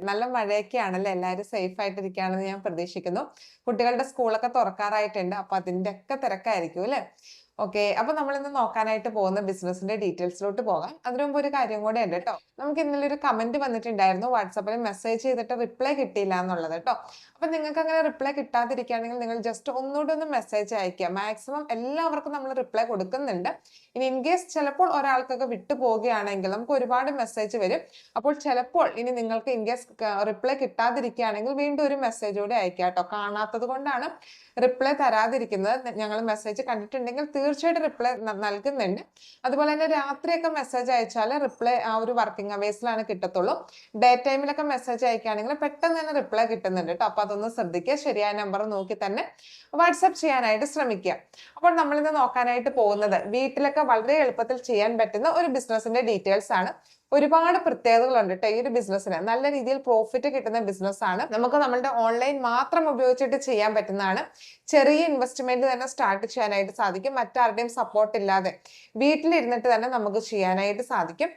നല്ല മഴയൊക്കെയാണല്ലേ. എല്ലാവരും സേഫ് ആയിട്ടിരിക്കുകയാണെന്ന് ഞാൻ പ്രതീക്ഷിക്കുന്നു. കുട്ടികളുടെ സ്കൂളൊക്കെ തുറക്കാറായിട്ടുണ്ട്. അപ്പൊ അതിന്റെ ഒക്കെ തിരക്കായിരിക്കും അല്ലേ? ഓക്കെ. അപ്പൊ നമ്മളിന്ന് നോക്കാനായിട്ട് പോകുന്ന ബിസിനസിന്റെ ഡീറ്റെയിൽസിലോട്ട് പോകാം. അതിനു മുമ്പ് ഒരു കാര്യം കൂടെ ഉണ്ട് കേട്ടോ. നമുക്ക് ഇന്നലെ ഒരു കമന്റ് വന്നിട്ടുണ്ടായിരുന്നു. വാട്സാപ്പിൽ മെസ്സേജ് ചെയ്തിട്ട് റിപ്ലൈ കിട്ടിയില്ല എന്നുള്ളത് കേട്ടോ. അപ്പൊ നിങ്ങൾക്ക് അങ്ങനെ റിപ്ലൈ കിട്ടാതിരിക്കുകയാണെങ്കിൽ നിങ്ങൾ ജസ്റ്റ് ഒന്നുകൂടെ ഒന്ന് മെസ്സേജ് അയക്കുക. മാക്സിമം എല്ലാവർക്കും നമ്മൾ റിപ്ലൈ കൊടുക്കുന്നുണ്ട്. ഇനി ഇൻ കേസ് ചിലപ്പോൾ ഒരാൾക്കൊക്കെ വിട്ടു പോവുകയാണെങ്കിൽ നമുക്ക് ഒരുപാട് മെസ്സേജ് വരും. അപ്പോൾ ചിലപ്പോൾ ഇനി നിങ്ങൾക്ക് ഇൻ കേസ് റിപ്ലൈ കിട്ടാതിരിക്കുകയാണെങ്കിൽ വീണ്ടും ഒരു മെസ്സേജ് കൂടെ അയക്കുക കേട്ടോ. കാണാത്തത് കൊണ്ടാണ് റിപ്ലൈ തരാതിരിക്കുന്നത്. ഞങ്ങൾ മെസ്സേജ് കണ്ടിട്ടുണ്ടെങ്കിൽ തീർച്ചയായിട്ടും റിപ്ലൈ നൽകുന്നുണ്ട്. അതുപോലെ തന്നെ രാത്രിയൊക്കെ മെസ്സേജ് അയച്ചാൽ റിപ്ലൈ ആ ഒരു വർക്കിംഗ് അവേഴ്സിലാണ് കിട്ടത്തുള്ളൂ. ഡേ ടൈമിലൊക്കെ മെസ്സേജ് അയക്കുകയാണെങ്കിൽ പെട്ടെന്ന് തന്നെ റിപ്ലൈ കിട്ടുന്നുണ്ട് കേട്ടോ. അപ്പൊ അതൊന്ന് ശ്രദ്ധിക്കുക. ശരിയായ നമ്പർ നോക്കി തന്നെ വാട്സാപ്പ് ചെയ്യാനായിട്ട് ശ്രമിക്കുക. അപ്പോൾ നമ്മളിന്ന് നോക്കാനായിട്ട് പോകുന്നത് വീട്ടിലൊക്കെ വളരെ എളുപ്പത്തിൽ ചെയ്യാൻ പറ്റുന്ന ഒരു ബിസിനസിന്റെ ഡീറ്റെയിൽസ് ആണ്. ഒരുപാട് പ്രത്യേകതകളുണ്ട് കേട്ടോ ഈ ഒരു ബിസിനസ്സിന്. നല്ല രീതിയിൽ പ്രോഫിറ്റ് കിട്ടുന്ന ബിസിനസ് ആണ്. നമുക്ക് നമ്മളുടെ ഓൺലൈൻ മാത്രം ഉപയോഗിച്ചിട്ട് ചെയ്യാൻ പറ്റുന്നതാണ്. ചെറിയ ഇൻവെസ്റ്റ്മെന്റ് തന്നെ സ്റ്റാർട്ട് ചെയ്യാനായിട്ട് സാധിക്കും. മറ്റാരുടെയും സപ്പോർട്ട് ഇല്ലാതെ വീട്ടിലിരുന്നിട്ട് തന്നെ നമുക്ക് ചെയ്യാനായിട്ട് സാധിക്കും.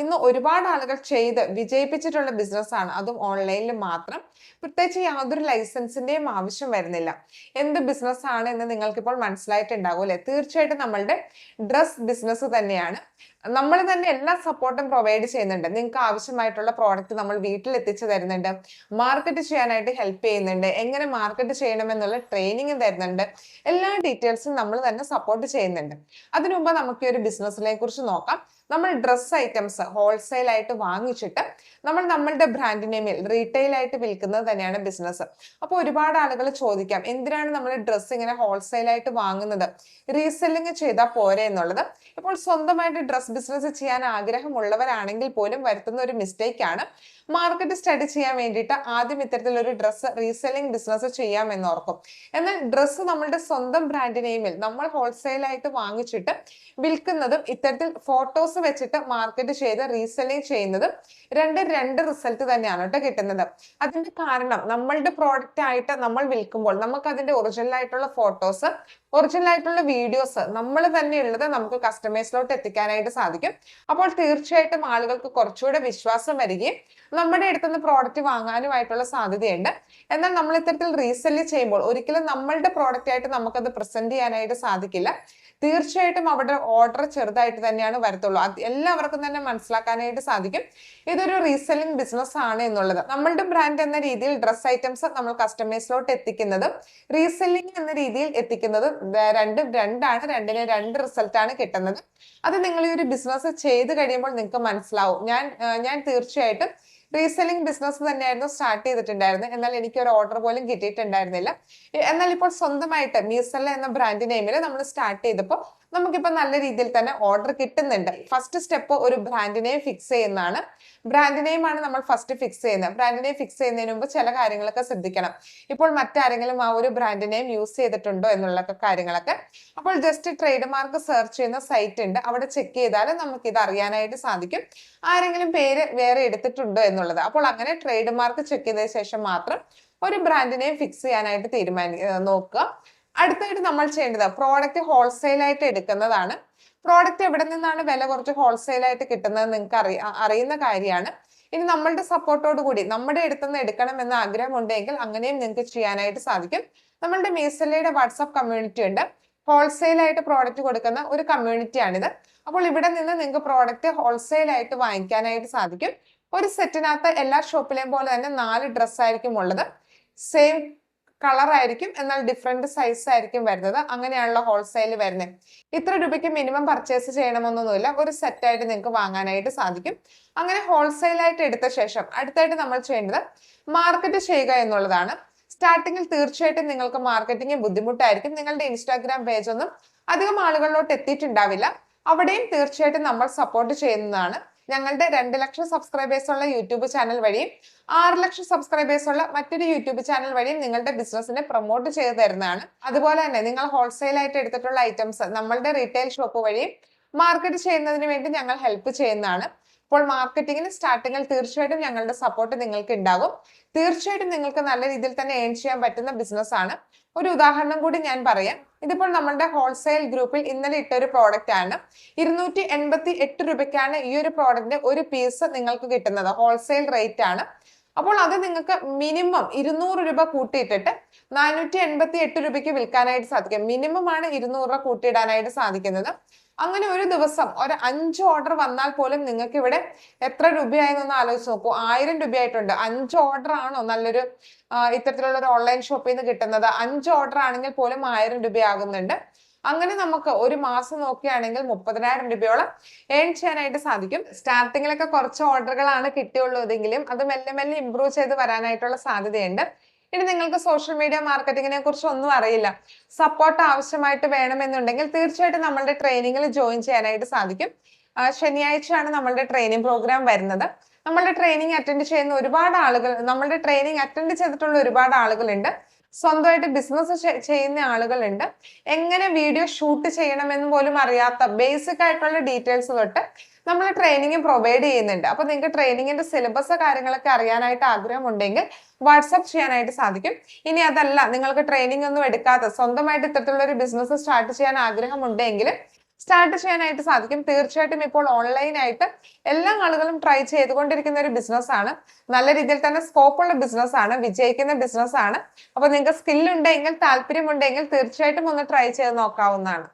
ഇന്ന് ഒരുപാട് ആളുകൾ ചെയ്ത് വിജയിപ്പിച്ചിട്ടുള്ള ബിസിനസ് ആണ്, അതും ഓൺലൈനിൽ മാത്രം. പ്രത്യേകിച്ച് യാതൊരു ലൈസൻസിന്റെയും ആവശ്യം വരുന്നില്ല. എന്ത് ബിസിനസ് ആണ് എന്ന് നിങ്ങൾക്കിപ്പോൾ മനസ്സിലായിട്ടുണ്ടാകും അല്ലെ? തീർച്ചയായിട്ടും നമ്മളുടെ ഡ്രസ് ബിസിനസ് തന്നെയാണ്. നമ്മൾ തന്നെ എല്ലാ സപ്പോർട്ടും പ്രൊവൈഡ് ചെയ്യുന്നുണ്ട്. നിങ്ങൾക്ക് ആവശ്യമായിട്ടുള്ള പ്രോഡക്റ്റ് നമ്മൾ വീട്ടിൽ എത്തിച്ചു തരുന്നുണ്ട്. മാർക്കറ്റ് ചെയ്യാനായിട്ട് ഹെൽപ്പ് ചെയ്യുന്നുണ്ട്. എങ്ങനെ മാർക്കറ്റ് ചെയ്യണമെന്നുള്ള ട്രെയിനിങ് തരുന്നുണ്ട്. എല്ലാ ഡീറ്റെയിൽസും നമ്മൾ തന്നെ സപ്പോർട്ട് ചെയ്യുന്നുണ്ട്. അതിനു മുമ്പ് നമുക്ക് ഈ ഒരു ബിസിനസ്സിനെ കുറിച്ച് നോക്കാം. നമ്മൾ ഡ്രസ് ഐറ്റംസ് ഹോൾസെയിൽ ആയിട്ട് വാങ്ങിച്ചിട്ട് നമ്മൾ നമ്മളുടെ ബ്രാൻഡ് നെയിമിൽ റീറ്റെയിൽ ആയിട്ട് വിൽക്കുന്നത് തന്നെയാണ് ബിസിനസ്. അപ്പോൾ ഒരുപാട് ആളുകൾ ചോദിക്കാം, എന്തിനാണ് നമ്മൾ ഡ്രസ്സ് ഇങ്ങനെ ഹോൾസെയിൽ ആയിട്ട് വാങ്ങുന്നത്, റീസെല്ലിങ് ചെയ്താൽ പോരെ എന്നുള്ളത്. ഇപ്പോൾ സ്വന്തമായിട്ട് ഡ്രസ് ബിസിനസ് ചെയ്യാൻ ആഗ്രഹമുള്ളവരാണെങ്കിൽ പോലും വരുത്തുന്ന ഒരു മിസ്റ്റേക്ക് ആണ്. മാർക്കറ്റ് സ്റ്റഡി ചെയ്യാൻ വേണ്ടിയിട്ട് ആദ്യം ഇത്തരത്തിലൊരു ഡ്രസ്സ് റീസെല്ലിംഗ് ബിസിനസ് ചെയ്യാമെന്ന് ഓർക്കും. എന്നാൽ ഡ്രസ്സ് നമ്മളുടെ സ്വന്തം ബ്രാൻഡ് നെയിമിൽ നമ്മൾ ഹോൾസെയിൽ ആയിട്ട് വാങ്ങിച്ചിട്ട് വിൽക്കുന്നതും ഇത്തരത്തിൽ ഫോട്ടോസ് വെച്ചിട്ട് മാർക്കറ്റ് ചെയ്ത് റീസെല്ലിംഗ് ചെയ്യുന്നതും രണ്ട് റിസൾട്ട് തന്നെയാണ് കേട്ടോ കിട്ടുന്നത്. അതിന്റെ കാരണം നമ്മളുടെ പ്രോഡക്റ്റ് ആയിട്ട് നമ്മൾ വിൽക്കുമ്പോൾ നമുക്ക് അതിന്റെ ഒറിജിനൽ ആയിട്ടുള്ള ഫോട്ടോസ്, ഒറിജിനൽ ആയിട്ടുള്ള വീഡിയോസ് നമ്മൾ തന്നെ ഉള്ളത് നമുക്ക് കസ്റ്റമേഴ്സിലോട്ട് എത്തിക്കാനായിട്ട് സാധിക്കും. അപ്പോൾ തീർച്ചയായിട്ടും ആളുകൾക്ക് കുറച്ചുകൂടെ വിശ്വാസം വരികയും നമ്മുടെ അടുത്തുനിന്ന് പ്രോഡക്റ്റ് വാങ്ങാനുമായിട്ടുള്ള സാധ്യതയുണ്ട്. എന്നാൽ നമ്മൾ ഇത്തരത്തിൽ റീസെല് ചെയ്യുമ്പോൾ ഒരിക്കലും നമ്മളുടെ പ്രോഡക്റ്റ് ആയിട്ട് നമുക്കത് പ്രസന്റ് ചെയ്യാനായിട്ട് സാധിക്കില്ല. തീർച്ചയായിട്ടും അവിടെ ഓർഡർ ചെറുതായിട്ട് തന്നെയാണ് വരത്തുള്ളൂ. അത് എല്ലാവർക്കും തന്നെ മനസ്സിലാക്കാനായിട്ട് സാധിക്കും ഇതൊരു റീസെല്ലിംഗ് ബിസിനസ് ആണ് എന്നുള്ളത്. നമ്മളുടെ ബ്രാൻഡ് എന്ന രീതിയിൽ ഡ്രസ് ഐറ്റംസ് നമ്മൾ കസ്റ്റമേഴ്സിലോട്ട് എത്തിക്കുന്നതും റീസെല്ലിംഗ് എന്ന രീതിയിൽ എത്തിക്കുന്നതും രണ്ടാണ്. രണ്ടിന് രണ്ട് റിസൾട്ട് ആണ് കിട്ടുന്നത്. അത് നിങ്ങൾ ഈ ഒരു ബിസിനസ് ചെയ്ത് കഴിയുമ്പോൾ നിങ്ങൾക്ക് മനസ്സിലാവും. ഞാൻ തീർച്ചയായിട്ടും റീസെല്ലിംഗ് ബിസിനസ് തന്നെയായിരുന്നു സ്റ്റാർട്ട് ചെയ്തിട്ടുണ്ടായിരുന്നത്. എന്നാൽ എനിക്ക് ഒരു ഓർഡർ പോലും കിട്ടിയിട്ടുണ്ടായിരുന്നില്ല. എന്നാൽ ഇപ്പോൾ സ്വന്തമായിട്ട് മീസല്ല എന്ന ബ്രാൻഡ് നെയിമിൽ നമ്മൾ സ്റ്റാർട്ട് ചെയ്തപ്പോൾ നമുക്കിപ്പോൾ നല്ല രീതിയിൽ തന്നെ ഓർഡർ കിട്ടുന്നുണ്ട്. ഫസ്റ്റ് സ്റ്റെപ്പ് ഒരു ബ്രാൻഡ് നെയിം ഫിക്സ് ചെയ്യുന്നതാണ്. ബ്രാൻഡ് നെയിം ആണ് നമ്മൾ ഫസ്റ്റ് ഫിക്സ് ചെയ്യുന്നത്. ബ്രാൻഡ് നെയിം ഫിക്സ് ചെയ്യുന്നതിന് മുമ്പ് ചില കാര്യങ്ങളൊക്കെ ശ്രദ്ധിക്കണം. ഇപ്പോൾ മറ്റാരെങ്കിലും ആ ഒരു ബ്രാൻഡ് നെയിം യൂസ് ചെയ്തിട്ടുണ്ടോ എന്നുള്ള കാര്യങ്ങളൊക്കെ. അപ്പോൾ ജസ്റ്റ് ട്രേഡ് മാർക്ക് സെർച്ച് ചെയ്യുന്ന സൈറ്റ് ഉണ്ട്, അവിടെ ചെക്ക് ചെയ്താൽ നമുക്ക് ഇത് അറിയാനായിട്ട് സാധിക്കും ആരെങ്കിലും പേര് വേറെ എടുത്തിട്ടുണ്ടോ എന്നുള്ളത്. അപ്പോൾ അങ്ങനെ ട്രേഡ് മാർക്ക് ചെക്ക് ചെയ്ത ശേഷം മാത്രം ഒരു ബ്രാൻഡ് നെയിം ഫിക്സ് ചെയ്യാനായിട്ട് നോക്കുക. അടുത്തായിട്ട് നമ്മൾ ചെയ്യേണ്ടത് പ്രോഡക്റ്റ് ഹോൾസെയിൽ ആയിട്ട് എടുക്കുന്നതാണ്. പ്രോഡക്റ്റ് എവിടെ നിന്നാണ് വില കുറച്ച് ഹോൾസെയിൽ ആയിട്ട് കിട്ടുന്നത് നിങ്ങൾക്ക് അറിയുന്ന കാര്യമാണ്. ഇനി നമ്മളുടെ സപ്പോർട്ടോട് കൂടി നമ്മുടെ അടുത്തുനിന്ന് എടുക്കണം എന്ന ആഗ്രഹം ഉണ്ടെങ്കിൽ അങ്ങനെയും നിങ്ങൾക്ക് ചെയ്യാനായിട്ട് സാധിക്കും. നമ്മളുടെ മീസല്ലയുടെ വാട്സാപ്പ് കമ്മ്യൂണിറ്റി ഉണ്ട്. ഹോൾസെയിൽ ആയിട്ട് പ്രോഡക്റ്റ് കൊടുക്കുന്ന ഒരു കമ്മ്യൂണിറ്റിയാണിത്. അപ്പോൾ ഇവിടെ നിന്ന് നിങ്ങൾക്ക് പ്രോഡക്റ്റ് ഹോൾസെയിൽ ആയിട്ട് വാങ്ങിക്കാനായിട്ട് സാധിക്കും. ഒരു സെറ്റിനകത്ത് എല്ലാ ഷോപ്പിലെയും പോലെ തന്നെ 4 ഡ്രസ് ആയിരിക്കും ഉള്ളത്. സെയിം കളർ ആയിരിക്കും, എന്നാൽ ഡിഫറെന്റ് സൈസ് ആയിരിക്കും വരുന്നത്. അങ്ങനെയാണല്ലോ ഹോൾസെയിൽ വരുന്നത്. ഇത്ര രൂപയ്ക്ക് മിനിമം പർച്ചേസ് ചെയ്യണമെന്നൊന്നുമില്ല, ഒരു സെറ്റ് ആയിട്ട് നിങ്ങൾക്ക് വാങ്ങാനായിട്ട് സാധിക്കും. അങ്ങനെ ഹോൾസെയിൽ ആയിട്ട് എടുത്ത ശേഷം അടുത്തായിട്ട് നമ്മൾ ചെയ്യേണ്ടത് മാർക്കറ്റ് ചെയ്യുക എന്നുള്ളതാണ്. സ്റ്റാർട്ടിങ്ങിൽ തീർച്ചയായിട്ടും നിങ്ങൾക്ക് മാർക്കറ്റിംഗ് ബുദ്ധിമുട്ടായിരിക്കും. നിങ്ങളുടെ ഇൻസ്റ്റാഗ്രാം പേജ് ഒന്നും അധികം ആളുകളിലോട്ട് എത്തിയിട്ടുണ്ടാവില്ല. അവിടെയും തീർച്ചയായിട്ടും നമ്മൾ സപ്പോർട്ട് ചെയ്യുന്നതാണ്. ഞങ്ങളുടെ 2 ലക്ഷം സബ്സ്ക്രൈബേഴ്സ് ഉള്ള യൂട്യൂബ് ചാനൽ വഴിയും 6 ലക്ഷം സബ്സ്ക്രൈബേഴ്സ് ഉള്ള മറ്റൊരു യൂട്യൂബ് ചാനൽ വഴിയും നിങ്ങളുടെ ബിസിനസിനെ പ്രൊമോട്ട് ചെയ്ത് തരുന്നതാണ്. അതുപോലെ തന്നെ നിങ്ങൾ ഹോൾസെയിൽ ആയിട്ട് എടുത്തിട്ടുള്ള ഐറ്റംസ് നമ്മളുടെ റീറ്റെയിൽ ഷോപ്പ് വഴിയും മാർക്കറ്റ് ചെയ്യുന്നതിന് വേണ്ടി ഞങ്ങൾ ഹെൽപ്പ് ചെയ്യുന്നതാണ്. അപ്പോൾ മാർക്കറ്റിംഗിന് സ്റ്റാർട്ടിങ്ങിൽ തീർച്ചയായിട്ടും ഞങ്ങളുടെ സപ്പോർട്ട് നിങ്ങൾക്ക് ഉണ്ടാകും. തീർച്ചയായിട്ടും നിങ്ങൾക്ക് നല്ല രീതിയിൽ തന്നെ ഏൺ ചെയ്യാൻ പറ്റുന്ന ബിസിനസ് ആണ്. ഒരു ഉദാഹരണം കൂടി ഞാൻ പറയാം. ഇതിപ്പോൾ നമ്മുടെ ഹോൾസെയിൽ ഗ്രൂപ്പിൽ ഇന്നലെ ഇട്ട ഒരു പ്രോഡക്റ്റ് ആണ്. 288 രൂപയ്ക്കാണ് ഈ ഒരു പ്രോഡക്റ്റിന്റെ ഒരു പീസ് നിങ്ങൾക്ക് കിട്ടുന്നത്. ഹോൾസെയിൽ റേറ്റ് ആണ്. അപ്പോൾ അത് നിങ്ങൾക്ക് മിനിമം 200 രൂപ കൂട്ടിയിട്ടിട്ട് 488 രൂപയ്ക്ക് വിൽക്കാനായിട്ട് സാധിക്കും. മിനിമം ആണ് 200 രൂപ കൂട്ടിയിടാനായിട്ട് സാധിക്കുന്നത്. അങ്ങനെ ഒരു ദിവസം ഒരു 5 ഓർഡർ വന്നാൽ പോലും നിങ്ങൾക്ക് ഇവിടെ എത്ര രൂപയായെന്നൊന്ന് ആലോചിച്ച് നോക്കൂ. 1000 രൂപയായിട്ടുണ്ട്. 5 ഓർഡർ ആണോ നല്ലൊരു ഇത്തരത്തിലുള്ള ഒരു ഓൺലൈൻ ഷോപ്പിൽ നിന്ന് കിട്ടുന്നത്? 5 ഓർഡർ ആണെങ്കിൽ പോലും 1000 രൂപയാകുന്നുണ്ട്. അങ്ങനെ നമുക്ക് ഒരു മാസം നോക്കുകയാണെങ്കിൽ 30,000 രൂപയോളം ഏൺ ചെയ്യാനായിട്ട് സാധിക്കും. സ്റ്റാർട്ടിങ്ങിലൊക്കെ കുറച്ച് ഓർഡറുകളാണ് കിട്ടിയുള്ളതെങ്കിലും അത് മെല്ലെ മെല്ലെ ഇംപ്രൂവ് ചെയ്ത് വരാനായിട്ടുള്ള സാധ്യതയുണ്ട്. ഇനി നിങ്ങൾക്ക് സോഷ്യൽ മീഡിയ മാർക്കറ്റിങ്ങിനെ കുറിച്ച് ഒന്നും അറിയില്ല, സപ്പോർട്ട് ആവശ്യമായിട്ട് വേണമെന്നുണ്ടെങ്കിൽ തീർച്ചയായിട്ടും നമ്മളുടെ ട്രെയിനിങ്ങിൽ ജോയിൻ ചെയ്യാനായിട്ട് സാധിക്കും. ശനിയാഴ്ചയാണ് നമ്മളുടെ ട്രെയിനിങ് പ്രോഗ്രാം വരുന്നത്. നമ്മളുടെ ട്രെയിനിങ് അറ്റൻഡ് ചെയ്യുന്ന ഒരുപാട് ആളുകൾ, നമ്മളുടെ ട്രെയിനിങ് അറ്റൻഡ് ചെയ്തിട്ടുള്ള ഒരുപാട് ആളുകളുണ്ട്. സ്വന്തമായിട്ട് ബിസിനസ് ചെയ്യുന്ന ആളുകളുണ്ട്. എങ്ങനെ വീഡിയോ ഷൂട്ട് ചെയ്യണമെന്ന് പോലും അറിയാത്ത ബേസിക് ആയിട്ടുള്ള ഡീറ്റെയിൽസ് തൊട്ട് നമ്മൾ ട്രെയിനിങ് പ്രൊവൈഡ് ചെയ്യുന്നുണ്ട്. അപ്പൊ നിങ്ങൾക്ക് ട്രെയിനിങ്ങിന്റെ സിലബസ് കാര്യങ്ങളൊക്കെ അറിയാനായിട്ട് ആഗ്രഹമുണ്ടെങ്കിൽ വാട്സപ്പ് ചെയ്യാനായിട്ട് സാധിക്കും. ഇനി അതല്ല, നിങ്ങൾക്ക് ട്രെയിനിങ് ഒന്നും എടുക്കാതെ സ്വന്തമായിട്ട് ഇത്തരത്തിലുള്ള ഒരു ബിസിനസ് സ്റ്റാർട്ട് ചെയ്യാൻ ആഗ്രഹമുണ്ടെങ്കിൽ സ്റ്റാർട്ട് ചെയ്യാനായിട്ട് സാധിക്കും. തീർച്ചയായിട്ടും ഇപ്പോൾ ഓൺലൈനായിട്ട് എല്ലാ ആളുകളും ട്രൈ ചെയ്തുകൊണ്ടിരിക്കുന്ന ഒരു ബിസിനസ് ആണ്. നല്ല രീതിയിൽ തന്നെ സ്കോപ്പുള്ള ബിസിനസ് ആണ്, വിജയിക്കുന്ന ബിസിനസ് ആണ്. അപ്പൊ നിങ്ങൾക്ക് സ്കിൽ ഉണ്ടെങ്കിൽ, താല്പര്യമുണ്ടെങ്കിൽ തീർച്ചയായിട്ടും ഒന്ന് ട്രൈ ചെയ്ത് നോക്കാവുന്നതാണ്.